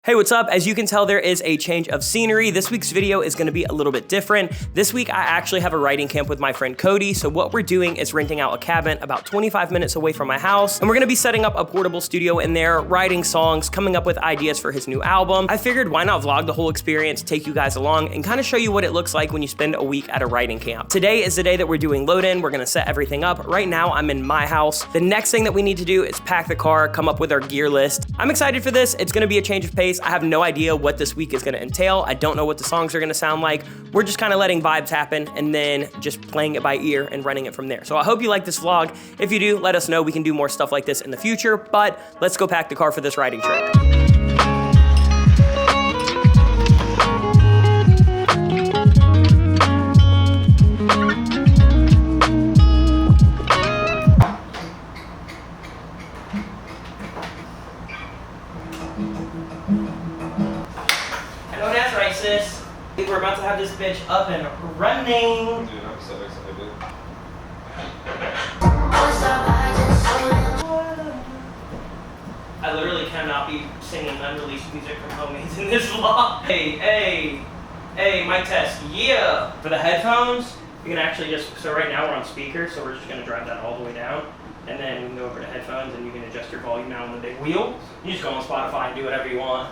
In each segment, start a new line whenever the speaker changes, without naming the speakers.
Hey, what's up? As you can tell, there is a change of scenery. This week's video is gonna be a little bit different. This week, I actually have a writing camp with my friend Cody. So what we're doing is renting out a cabin about 25 minutes away from my house. And we're gonna be setting up a portable studio in there, writing songs, coming up with ideas for his new album. I figured why not vlog the whole experience, take you guys along, and kind of show you what it looks like when you spend a week at a writing camp. Today is the day that we're doing load-in. We're gonna set everything up. Right now, I'm in my house. The next thing that we need to do is pack the car, come up with our gear list. I'm excited for this. It's gonna be a change of pace. I have no idea what this week is gonna entail. I don't know what the songs are gonna sound like. We're just kind of letting vibes happen and then just playing it by ear and running it from there. So I hope you like this vlog. If you do, let us know. We can do more stuff like this in the future, but let's go pack the car for this riding trip. We're about to have this bitch up and running.
Dude, I'm so excited.
I literally cannot be singing unreleased music from homies in this vlog. Hey, mic test, yeah. For the headphones, you can actually just, so right now we're on speaker, so we're just gonna drive that all the way down. And then we can go over to headphones and you can adjust your volume now on the big wheel. You just go on Spotify and do whatever you want.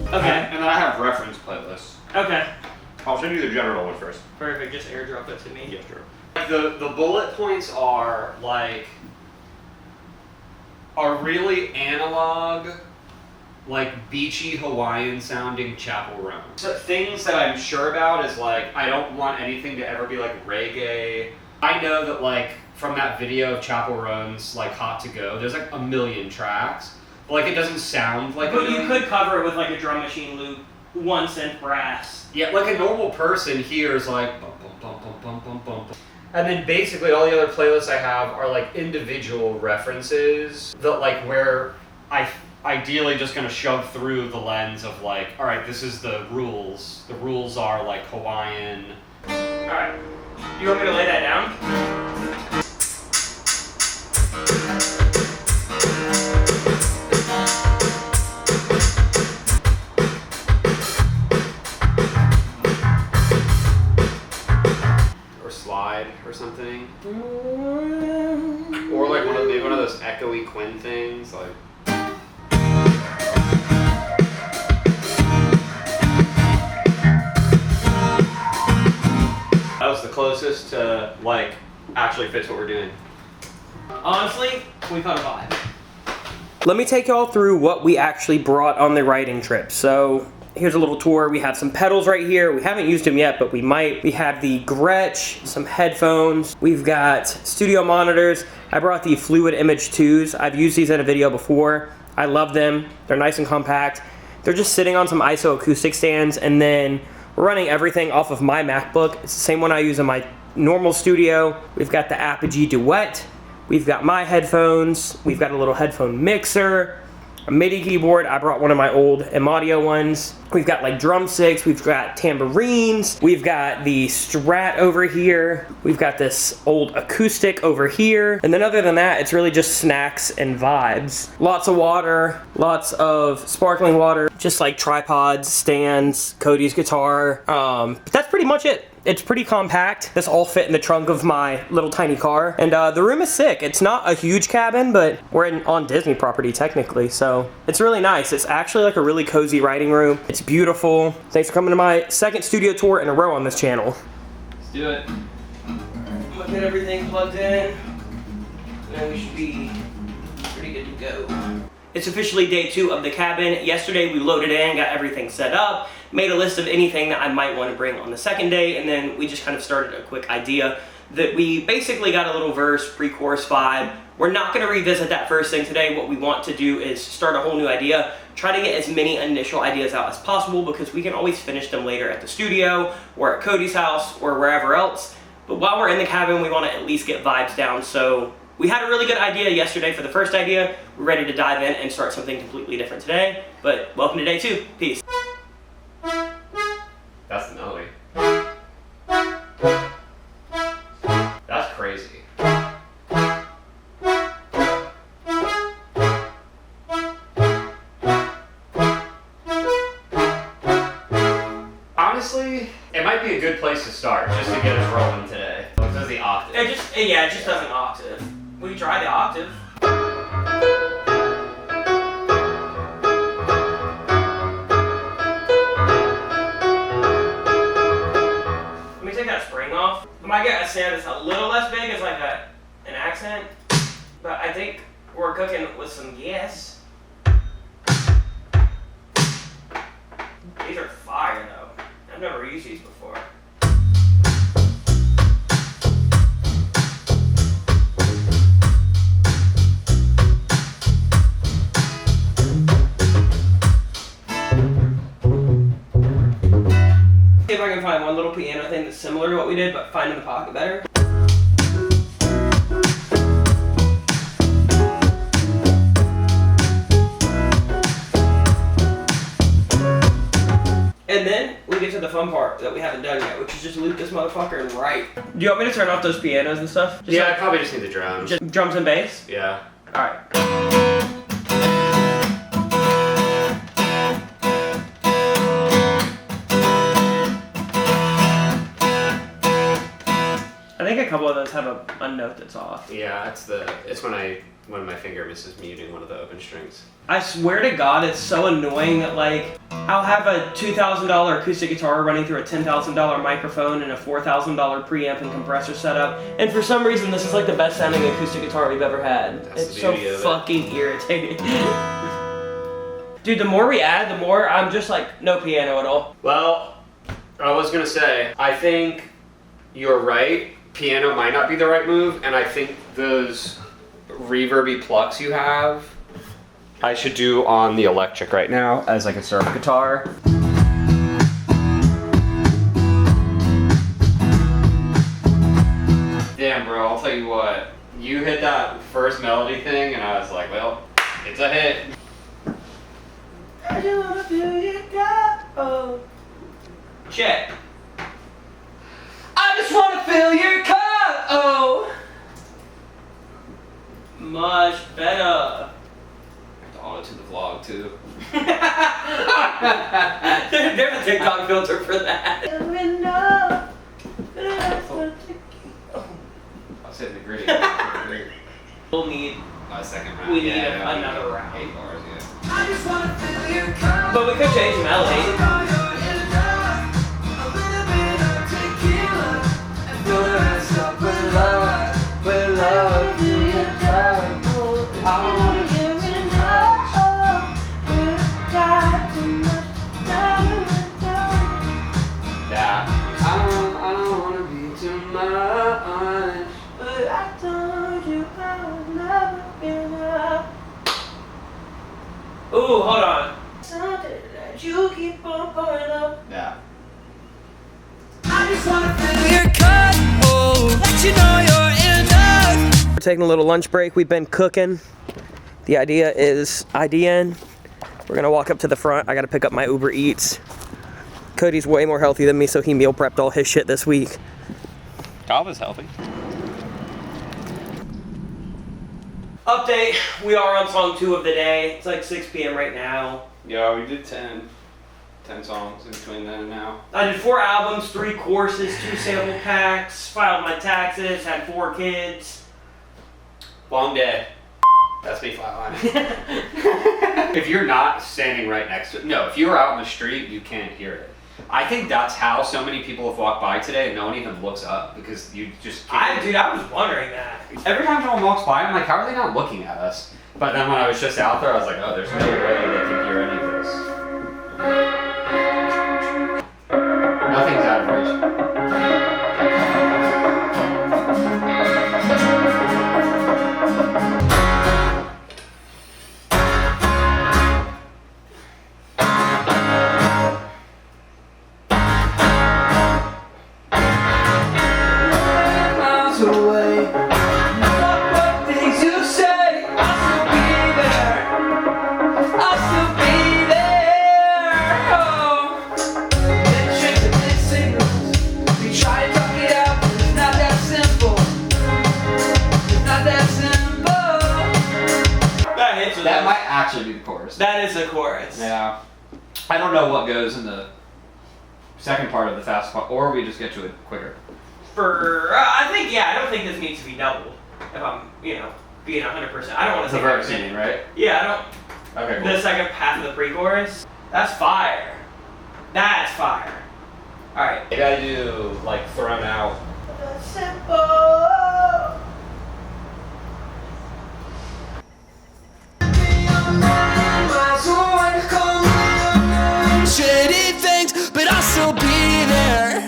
Okay.
And then I have reference playlists.
Okay.
I'll send you the general one first.
Perfect, just airdrop it to me.
Yeah, sure.
The bullet points are like really analog, like beachy Hawaiian sounding Chapel Roan. So things that I'm sure about is like, I don't want anything to ever be like reggae. I know that like from that video of Chapel Roan's like Hot to Go, there's like a million tracks. But like it doesn't sound like
But you could cover it with like a drum machine loop, 1 cent brass.
Yeah, like a normal person hears like bum bum bum bum bum bum bum. And then basically all the other playlists I have are like individual references that like where I ideally just gonna shove through the lens of like, all right, this is the rules. The rules are like Hawaiian.
All right, you want me to lay that down?
Or something, or like maybe one of those echoey Quinn things, like. That was the closest to like actually fits what we're doing.
Honestly, we caught a vibe. Let me take y'all through what we actually brought on the writing trip. So here's a little tour. We have some pedals right here. We haven't used them yet, but we might. We have the Gretsch, some headphones. We've got studio monitors. I brought the Fluid Image 2s. I've used these in a video before. I love them. They're nice and compact. They're just sitting on some ISO acoustic stands, and then we're running everything off of my MacBook. It's the same one I use in my normal studio. We've got the Apogee Duet. We've got my headphones. We've got a little headphone mixer. A MIDI keyboard. I brought one of my old M-Audio ones. We've got like drumsticks, we've got tambourines, we've got the Strat over here, we've got this old acoustic over here, and then other than that, it's really just snacks and vibes. Lots of water, lots of sparkling water, just like tripods, stands, Cody's guitar, but that's pretty much it. It's pretty compact. This all fit in the trunk of my little tiny car. And the room is sick. It's not a huge cabin, but we're on Disney property technically, so it's really nice. It's actually like a really cozy writing room. It's beautiful. Thanks for coming to my second studio tour in a row on this channel.
Let's do it.
I'm gonna get everything plugged in, and we should be pretty good to go. It's officially day 2 of the cabin. Yesterday we loaded in, got everything set up, made a list of anything that I might want to bring on the second day, and then we just kind of started a quick idea that we basically got a little verse, pre-chorus vibe. We're not going to revisit that first thing today. What we want to do is start a whole new idea, try to get as many initial ideas out as possible because we can always finish them later at the studio or at Cody's house or wherever else. But while we're in the cabin, we want to at least get vibes down. So we had a really good idea yesterday for the first idea. We're ready to dive in and start something completely different today. But welcome to day 2. Peace.
That's the melody. might be a good place to start, just to get us rolling today. What does the octave?
It just doesn't octave. We can try the octave. Let me take that spring off. I might get a sound that's a little less big as like an accent, but I think we're cooking with some gas. These are fire though. I've never used these before. See if I can find one little piano thing that's similar to what we did, but find in the pocket better. And then we get to the fun part that we haven't done yet, which is just loop this motherfucker and write. Do you want me to turn off those pianos and stuff? Just
I probably just need the drums.
Just drums and bass?
Yeah.
Alright. I think a couple of those have a note that's off.
Yeah, it's when my finger misses muting one of the open strings.
I swear to God, it's so annoying that like, I'll have a $2,000 acoustic guitar running through a $10,000 microphone and a $4,000 preamp and compressor setup, and for some reason this is like the best sounding acoustic guitar we've ever had.
That's
it's so fucking irritating. Dude, the more we add, the more I'm just like, no piano at all.
Well, I was gonna say, I think you're right. Piano might not be the right move, and I think those reverby plucks you have, I should do on the electric right now as like a surf guitar. Damn, bro, I'll tell you what. You hit that first melody thing, and I was like, well, it's a hit.
I just wanna feel you go. Check. I just wanna fill your cup. Oh. Much better.
Auto to the vlog too.
There's a TikTok filter for that.
I was hitting the gritty.
We'll need
A second round.
We need another round.
8 bars, yeah.
I just wanna feel your cup.
But we could change the melody. Ooh, hold on. You keep on pouring up.
Yeah.
I just wanna feel your cut. Oh, let you know you're enough.
We're taking a little lunch break. We've been cooking. The idea is IDN. We're gonna walk up to the front. I gotta pick up my Uber Eats. Cody's way more healthy than me, so he meal prepped all his shit this week.
Kava's healthy.
Update, we are on song 2 of the day. It's like 6 p.m. right now.
Yeah, we did 10 songs in between then and now.
I did 4 albums, 3 courses, 2 sample packs, filed my taxes, had 4 kids.
Long day. That's me flatlining. If you're not standing right next to it, no, if you're out in the street, you can't hear it. I think that's how so many people have walked by today and no one even looks up because you just can't.
Dude, I was wondering that.
Every time someone walks by, I'm like, how are they not looking at us? But then when I was just out there, I was like, oh, there's no way they can hear any of this. Nothing's out of reach. That might actually be the chorus.
That is the chorus.
Yeah. I don't know what goes in the second part of the fast part, or we just get to it quicker.
I think, yeah, I don't think this needs to be doubled. If I'm, being 100%. I don't want to
The verse, you mean, right?
Yeah, I don't.
Okay, cool.
The second half of the pre-chorus. That's fire. That's fire. All right.
You gotta do like thrown out.
Shitty things, but I'll still be there.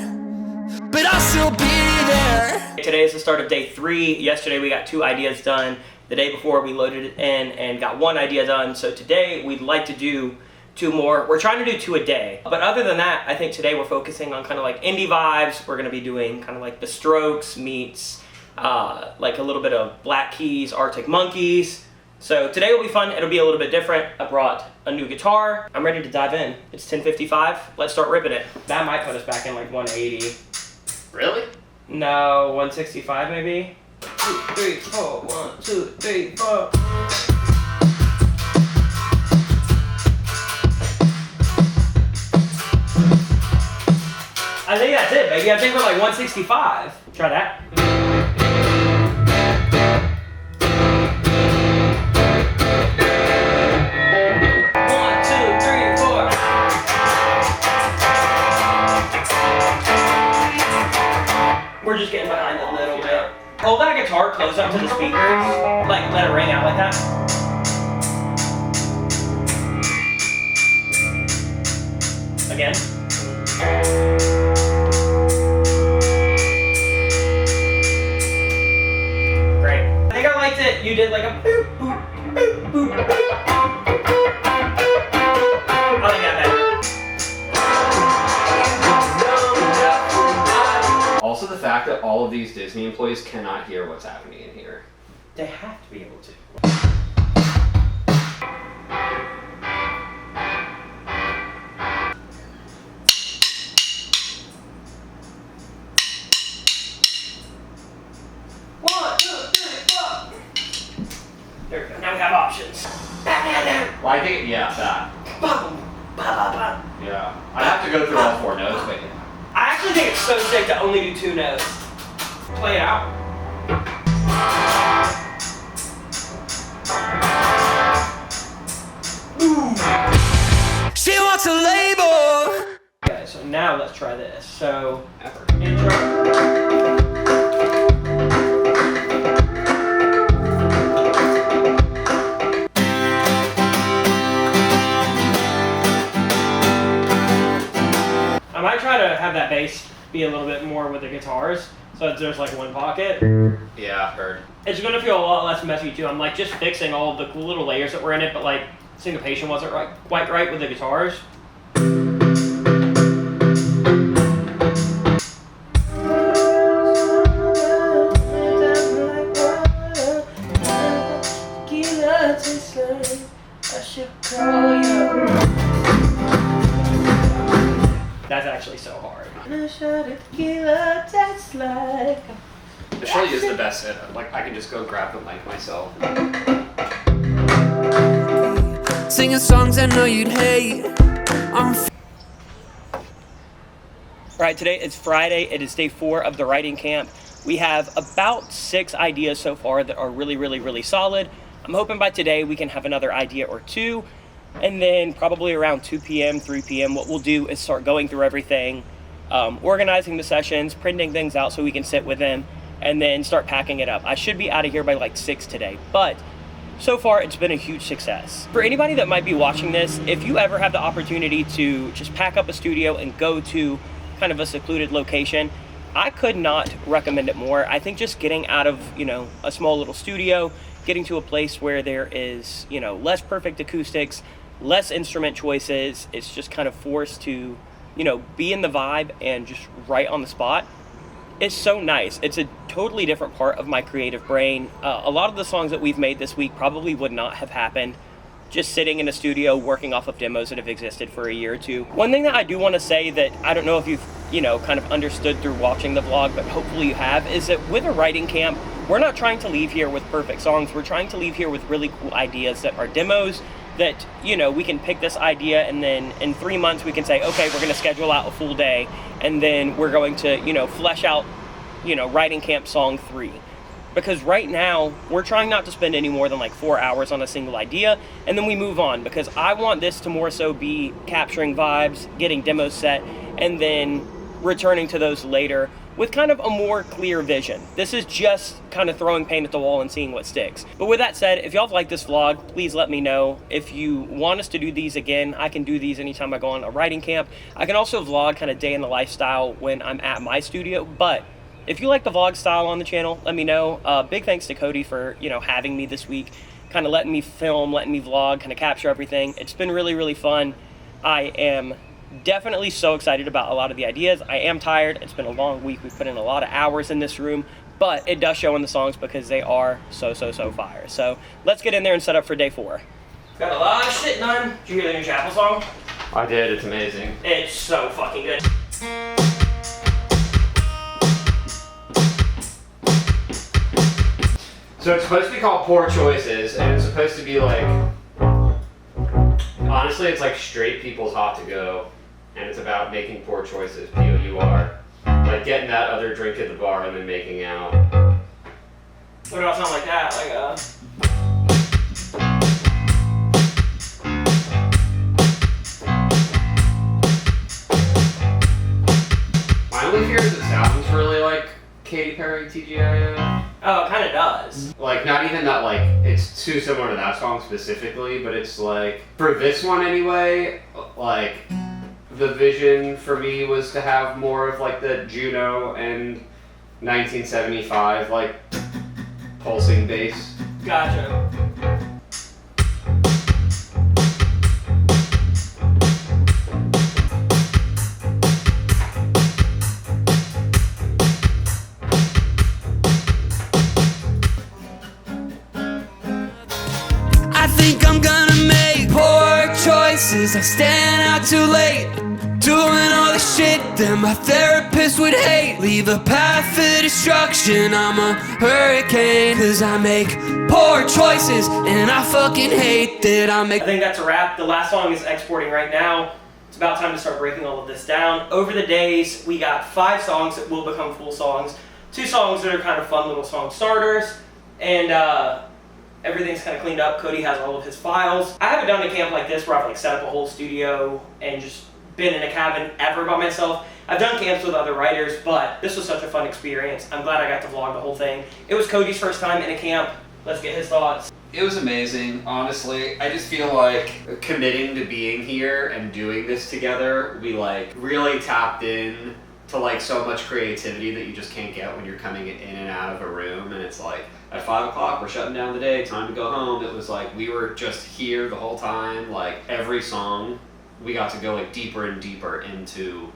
But I'll still be there.
Today is the start of day 3. Yesterday we got 2 ideas done. The day before we loaded it in and got 1 idea done. So today we'd like to do 2 more. We're trying to do 2 a day. But other than that, I think today we're focusing on kind of like indie vibes. We're gonna be doing kind of like The Strokes meets like a little bit of Black Keys, Arctic Monkeys. So today will be fun. It'll be a little bit different. I brought a new guitar. I'm ready to dive in. It's 10:55. Let's start ripping it. That might put us back in like 180.
Really?
No, 165 maybe. 2, 3, 4. 1, 2, 3, 4. I think that's it, baby. I think we're like 165. Try that. We're just getting behind a little bit. Hold that guitar close up to the speakers. Like, let it ring out like that. Again. Great. I think I liked it. You did like a boop, boop, boop, boop, boop. I like that better.
Also, the fact that all of these Disney employees cannot hear what's happening in here.
They have to be able to. One, 2, 3, 4. There we go. Now we have options.
Well, I think, yeah, that. Yeah. I'd have to go through all 4 notes, but yeah.
I actually think it's so sick to only do 2 notes. Play it out. Ooh.
She wants a label.
Okay, so now let's try this. So,
Effort.
intro. I might try to have that bass be a little bit more with the guitars, so that there's like 1 pocket.
Yeah, heard.
It's gonna feel a lot less messy too. I'm like just fixing all of the cool little layers that were in it, but like syncopation wasn't quite right with the guitars. That's actually so hard.
This really is the best setup. Like, I can just go grab the mic myself.
Singing songs I know you'd hate.
Right, today is Friday. It is day 4 of the writing camp. We have about 6 ideas so far that are really, really, really solid. I'm hoping by today we can have another idea or 2. And then probably around 2 p.m., 3 p.m., what we'll do is start going through everything, organizing the sessions, printing things out so we can sit with them, and then start packing it up. I should be out of here by like 6 today, but so far it's been a huge success. For anybody that might be watching this, if you ever have the opportunity to just pack up a studio and go to kind of a secluded location, I could not recommend it more. I think just getting out of, a small little studio, getting to a place where there is, less perfect acoustics, less instrument choices, it's just kind of forced to, be in the vibe and just write on the spot. It's so nice. It's a totally different part of my creative brain. A lot of the songs that we've made this week probably would not have happened just sitting in a studio working off of demos that have existed for a year or 2. One thing that I do want to say that I don't know if you've, kind of understood through watching the vlog, but hopefully you have, is that with a writing camp, we're not trying to leave here with perfect songs. We're trying to leave here with really cool ideas that are demos that, you know, we can pick this idea and then in 3 months we can say, okay, we're going to schedule out a full day and then we're going to, you know, flesh out, you know, writing camp song 3. Because right now we're trying not to spend any more than like 4 hours on a single idea and then we move on, because I want this to more so be capturing vibes, getting demos set, and then returning to those later with kind of a more clear vision. This is just kind of throwing paint at the wall and seeing what sticks. But with that said, if y'all like this vlog, please let me know. If you want us to do these again, I can do these anytime I go on a writing camp. I can also vlog kind of day in the lifestyle when I'm at my studio. But if you like the vlog style on the channel, let me know. Big thanks to Cody for, you know, having me this week, kind of letting me film, letting me vlog, kind of capture everything. It's been really, really fun. I am definitely so excited about a lot of the ideas. I am tired. It's been a long week. We've put in a lot of hours in this room, but it does show in the songs because they are so fire. So let's get in there and set up for day 4. Got a lot of shit done. Did you hear the new Chapel song?
I did. It's amazing.
It's so fucking good.
So it's supposed to be called Poor Choices, and it's supposed to be like, honestly, it's like straight people's hot to go, and it's about making poor choices, P-O-U-R. Like getting that other drink at the bar and then making out.
What about something like that? Like
My only fear is it sounds really like Katy Perry, TGIF.
Oh, it kind of does.
Like, not even that, like, it's too similar to that song specifically, but it's like, for this one anyway, like, the vision for me was to have more of, like, the Juno and 1975, like, pulsing bass.
Gotcha.
I stand out too late, doing all the shit that my therapist would hate. Leave a path of destruction, I'm a hurricane. Cause I make poor choices, and I fucking hate that I make.
I think that's a wrap. The last song is exporting right now. It's about time to start breaking all of this down. Over the days, we got 5 songs that will become full songs, 2 songs that are kind of fun little song starters, and everything's kind of cleaned up. Cody has all of his files. I haven't done a camp like this where I've like set up a whole studio and just been in a cabin ever by myself. I've done camps with other writers, but this was such a fun experience. I'm glad I got to vlog the whole thing. It was Cody's first time in a camp. Let's get his thoughts.
It was amazing, honestly. I just feel like committing to being here and doing this together, we like really tapped in to like so much creativity that you just can't get when you're coming in and out of a room, and it's like, at 5 o'clock, we're shutting down the day, time to go home. It was like, we were just here the whole time. Like, every song, we got to go like deeper and deeper into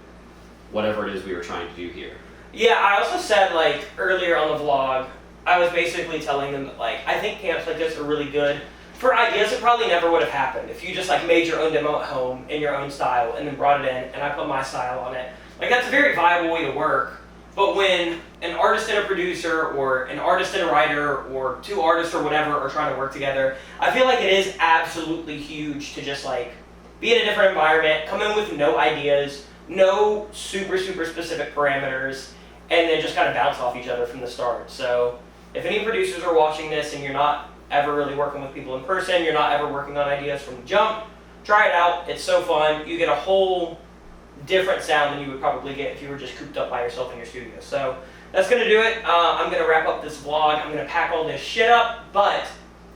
whatever it is we were trying to do here.
Yeah, I also said like earlier on the vlog, I was basically telling them that like, I think camps like this are really good for ideas that probably never would have happened if you just like made your own demo at home in your own style and then brought it in and I put my style on it. Like, that's a very viable way to work. But when an artist and a producer, or an artist and a writer, or 2 artists or whatever are trying to work together, I feel like it is absolutely huge to just like be in a different environment, come in with no ideas, no super specific parameters, and then just kind of bounce off each other from the start. So if any producers are watching this and you're not ever really working with people in person, you're not ever working on ideas from the jump, try it out. It's so fun. You get a whole different sound than you would probably get if you were just cooped up by yourself in your studio. So that's gonna do it. I'm gonna wrap up this vlog. I'm gonna pack all this shit up, but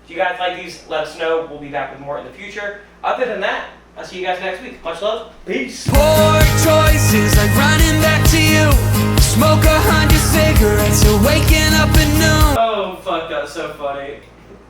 if you guys like these, let us know. We'll be back with more in the future. Other than that, I'll see you guys next week. Much love. Peace.
Poor choices, like running back to you. Smoke 100 cigarettes, and waking up at noon.
Oh fuck, that's so funny.